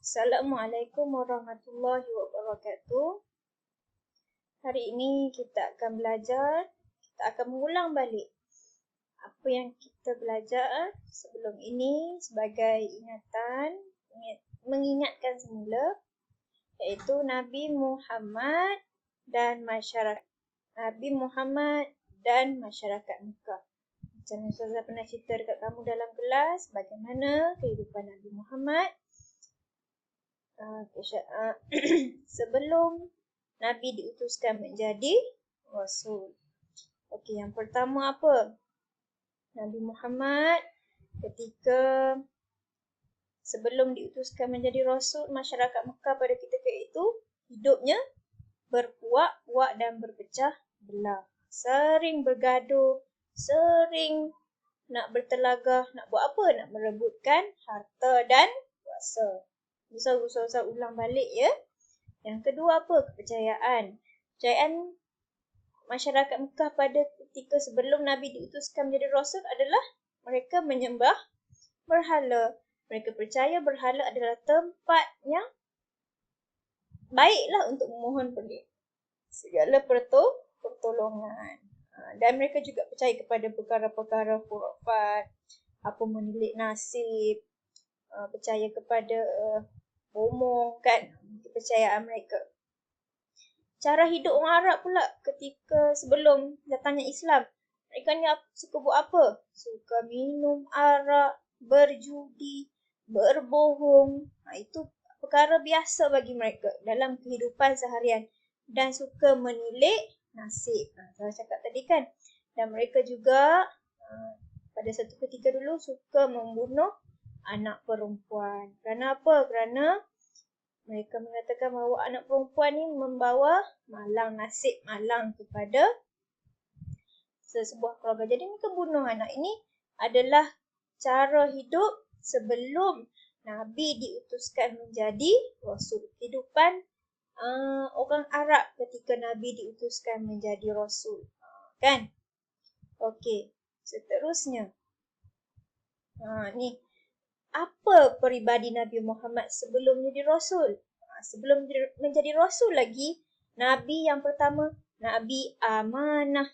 Assalamualaikum warahmatullahi wabarakatuh. Hari ini kita akan mengulang balik apa yang kita belajar sebelum ini sebagai ingatan, mengingatkan semula, iaitu Nabi Muhammad dan masyarakat. Nabi Muhammad dan masyarakat Mekah. Macam yang Ustazah pernah cerita dekat kamu dalam kelas, bagaimana kehidupan Nabi Muhammad sebelum Nabi diutuskan menjadi Rasul. Okey, yang pertama apa? Nabi Muhammad ketika sebelum diutuskan menjadi Rasul, masyarakat Mekah pada ketika itu hidupnya berpuak-puak dan berpecah belah. Sering bergaduh, sering nak bertelagah, nak buat apa? Nak merebutkan harta dan kuasa. Usah ulang balik ya. Yang kedua apa? Kepercayaan. Kepercayaan masyarakat Mekah pada ketika sebelum Nabi diutuskan menjadi Rasul adalah mereka menyembah berhala. Mereka percaya berhala adalah tempat yang baiklah untuk memohon segala pertolongan. Dan mereka juga percaya kepada perkara-perkara khurafat, apa menilik nasib, percaya kepada bomoh kan, kepercayaan mereka. Cara hidup orang Arab pula ketika sebelum datangnya Islam, mereka ni suka buat apa? Suka minum arak, berjudi, berbohong. Itu perkara biasa bagi mereka dalam kehidupan seharian. Dan suka menilik nasib. Saya cakap tadi kan. Dan mereka juga pada satu ketika dulu suka membunuh anak perempuan. Kerana apa? Kerana mereka mengatakan bahawa anak perempuan ni membawa malang, nasib malang kepada sesebuah keluarga. Jadi mereka bunuh anak. Ini adalah cara hidup sebelum Nabi diutuskan menjadi Rasul. Kehidupan orang Arab ketika Nabi diutuskan menjadi Rasul. Kan? Okey. Seterusnya. Ni. Apa peribadi Nabi Muhammad sebelum menjadi Rasul? Sebelum menjadi Rasul lagi, Nabi yang pertama, Nabi amanah.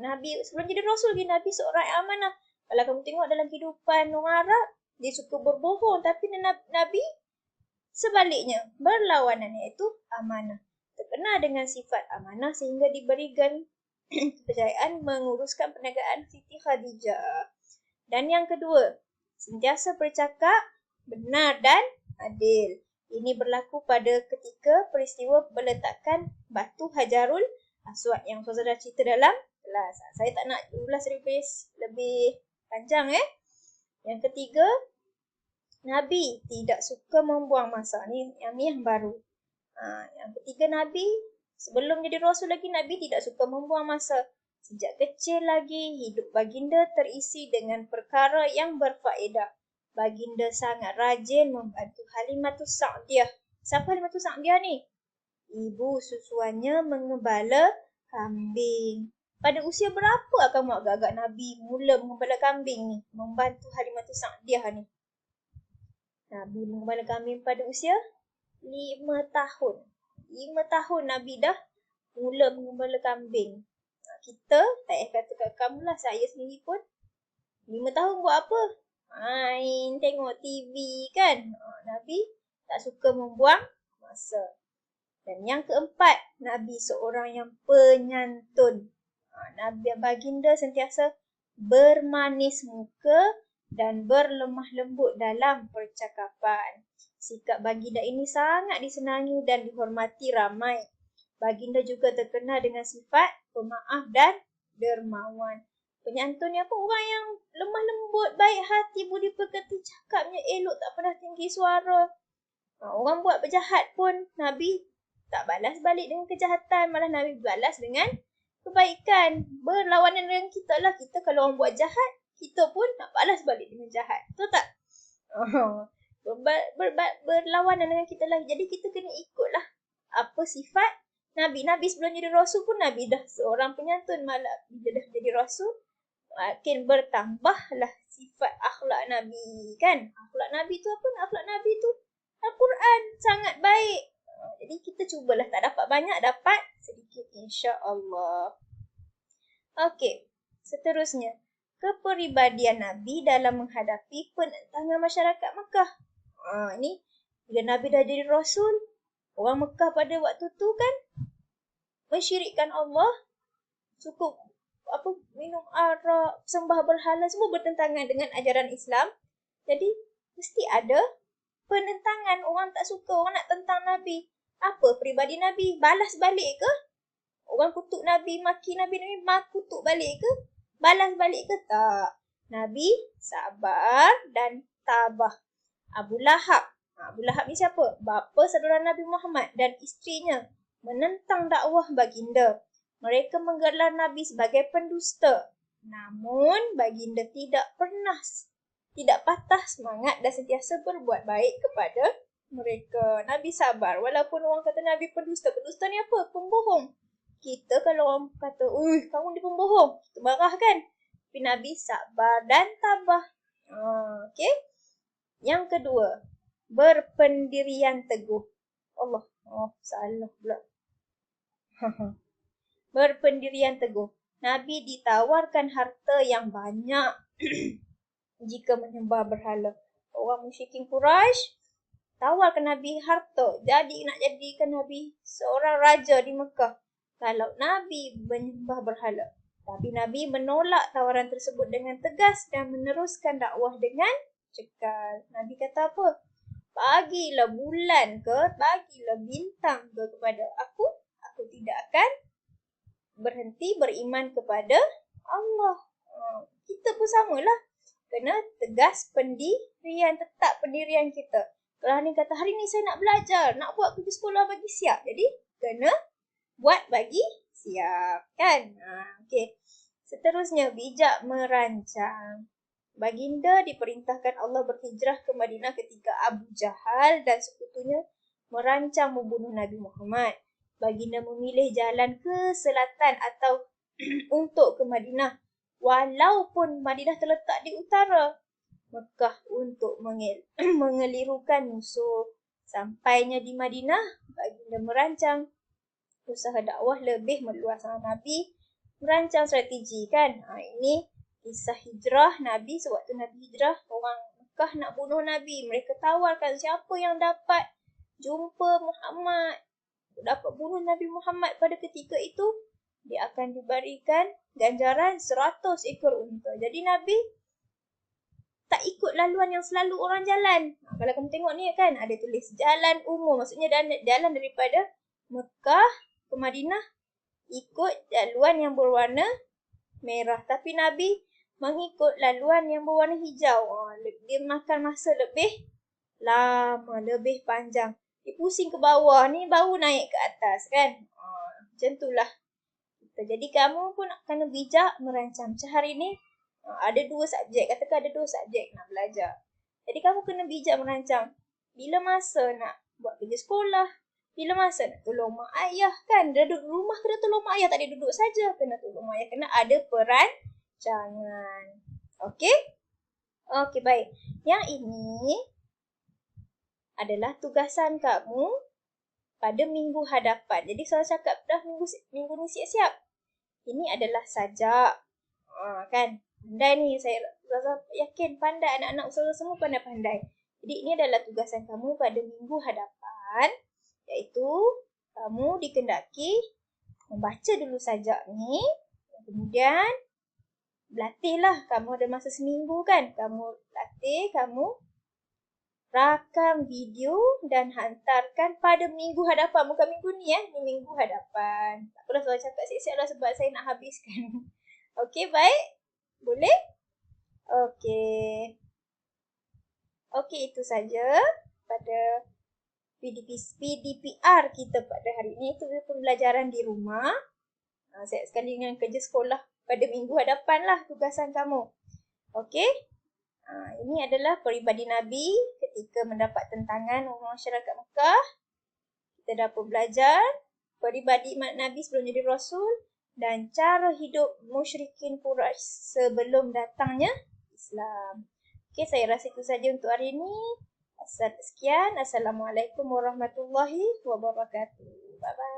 Nabi sebelum jadi Rasul lagi, Nabi seorang yang amanah. Kalau kamu tengok dalam kehidupan orang Arab, dia suka berbohong. Tapi Nabi sebaliknya, berlawanan, iaitu amanah. Terkenal dengan sifat amanah sehingga diberikan kepercayaan menguruskan perniagaan Siti Khadijah. Dan yang kedua, sentiasa bercakap benar dan adil. Ini berlaku pada ketika peristiwa peletakan batu Hajarul Aswad yang Ustazah dah cerita dalam kelas. Saya tak nak ulas lebih panjang. Yang ketiga, Nabi tidak suka membuang masa. Yang baru. Yang ketiga, Nabi sebelum jadi Rasul lagi, Nabi tidak suka membuang masa. Sejak kecil lagi, hidup baginda terisi dengan perkara yang berfaedah. Baginda sangat rajin membantu Halimatus Sa'diyah. Siapa Halimatus Sa'diyah ni? Ibu susuannya mengembala kambing. Pada usia berapa kamu agak-agak Nabi mula mengembala kambing ni? Membantu Halimatus Sa'diyah ni. Nabi mengembala kambing pada usia 5 tahun. 5 tahun Nabi dah mula mengembala kambing. Kita, tak kata kat kamu lah, saya sendiri pun 5 tahun buat apa? Main, tengok TV kan. Nabi tak suka membuang masa. Dan yang keempat, Nabi seorang yang penyantun. Nabi baginda sentiasa bermanis muka dan berlemah lembut dalam percakapan. Sikap baginda ini sangat disenangi dan dihormati ramai. Baginda juga terkenal dengan sifat pemaaf dan dermawan. Penyantun ni apa? Orang yang lemah lembut, baik hati, budi pekerti, cakapnya elok, tak pernah tinggi suara. Orang buat berjahat pun Nabi tak balas balik dengan kejahatan, malah Nabi balas dengan kebaikan. Berlawanan dengan kita lah. Kita kalau orang buat jahat, kita pun nak balas balik dengan jahat. Betul tak? Berlawanan dengan kita lah. Jadi kita kena ikutlah apa sifat Nabi sebelum jadi Rasul pun Nabi dah seorang penyantun. Malah bila dah jadi Rasul, makin bertambahlah sifat akhlak Nabi kan. Akhlak Nabi tu apa? Akhlak Nabi tu Al-Quran sangat baik. Jadi kita cubalah, tak dapat banyak, dapat sedikit insya-Allah. Okey, seterusnya. Kepribadian Nabi dalam menghadapi penentangan masyarakat Mekah. Ni bila Nabi dah jadi Rasul, orang Mekah pada waktu tu kan mensyirikkan Allah, cukup minum arak, sembah berhala, semua bertentangan dengan ajaran Islam. Jadi mesti ada penentangan, orang tak suka, orang nak tentang Nabi. Apa peribadi Nabi? Balas balik ke? Orang kutuk Nabi, maki Nabi, kutuk balik ke? Balas balik ke? Tak. Nabi sabar dan tabah. Abu Lahab ni siapa? Bapa saudara Nabi Muhammad dan isterinya menentang dakwah baginda. Mereka menggelar Nabi sebagai pendusta. Namun baginda tidak patah semangat dan sentiasa berbuat baik kepada mereka. Nabi sabar. Walaupun orang kata Nabi pendusta. Pendusta ni apa? Pembohong. Kita kalau orang kata, kamu ni pembohong, kita marah kan? Tapi Nabi sabar dan tabah. Okey. Yang kedua, berpendirian teguh. Allah. Salah pula. Berpendirian teguh. Nabi ditawarkan harta yang banyak jika menyembah berhala. Orang musyrikin Quraisy tawarkan Nabi harta. Nak jadikan Nabi seorang raja di Mekah kalau Nabi menyembah berhala. Tapi Nabi menolak tawaran tersebut dengan tegas dan meneruskan dakwah dengan cekal. Nabi kata apa? Bagilah bulan ke, bagilah bintang ke kepada aku. Aku tidak akan berhenti beriman kepada Allah. Kita pun samalah. Kena tegas pendirian, tetap pendirian kita. Kalau ni kata, hari ni saya nak belajar, nak buat kerja sekolah bagi siap. Jadi, kena buat bagi siap. Kan? Okey. Seterusnya, bijak merancang. Baginda diperintahkan Allah berhijrah ke Madinah ketika Abu Jahal dan sekutunya merancang membunuh Nabi Muhammad. Baginda memilih jalan ke selatan atau untuk ke Madinah. Walaupun Madinah terletak di utara Mekah untuk mengelirukan musuh. Sampainya di Madinah, baginda merancang usaha dakwah lebih meluas. Nabi merancang strategi kan. Ini kisah hijrah Nabi. Sewaktu Nabi hijrah, orang Mekah nak bunuh Nabi. Mereka tawarkan siapa yang dapat jumpa Muhammad, dapat bunuh Nabi Muhammad pada ketika itu, dia akan diberikan ganjaran 100 ekor unta. Jadi Nabi tak ikut laluan yang selalu orang jalan. Kalau kamu tengok ni kan, ada tulis jalan umum. Maksudnya jalan daripada Mekah ke Madinah ikut laluan yang berwarna merah. Tapi Nabi mengikut laluan yang berwarna hijau. Dia makan masa lebih lama, lebih panjang. Dia pusing ke bawah ni, baru naik ke atas kan. Macam itulah. Jadi kamu pun kena bijak merancang. Macam hari ni ada 2 subjek. Katakan ada 2 subjek nak belajar. Jadi kamu kena bijak merancang. Bila masa nak buat kerja sekolah. Bila masa nak tolong mak ayah kan. Dia duduk rumah kena tolong mak ayah. Tak ada duduk saja. Kena tolong mak ayah. Kena ada perancangan. Okey? Okey, baik. Yang ini adalah tugasan kamu pada minggu hadapan. Jadi saya cakap dah minggu ni siap-siap. Ini adalah sajak. Kan? Pandai ni, saya rasa yakin pandai, anak-anak usaha semua pandai-pandai. Jadi ini adalah tugasan kamu pada minggu hadapan, iaitu kamu dikendaki membaca dulu sajak ni, kemudian berlatihlah. Kamu ada masa seminggu kan, kamu latih, kamu rakam video dan hantarkan pada minggu hadapan. Bukan minggu ni ni minggu hadapan. Tak apalah saya cakap siap-siap lah sebab saya nak habiskan. Okey, baik? Boleh? Okey. Okey, itu saja pada PDPR kita pada hari ini. Itu pembelajaran di rumah. Saya sekali dengan kerja sekolah pada minggu hadapan lah tugasan kamu. Okey? Ini adalah peribadi Nabi ketika mendapat tentangan orang masyarakat Mekah. Kita dapat belajar peribadi Nabi sebelum jadi Rasul dan cara hidup musyrikin Quraisy sebelum datangnya Islam. Okey, saya rasa itu saja untuk hari ini. Sekian. Assalamualaikum warahmatullahi wabarakatuh. Bye-bye.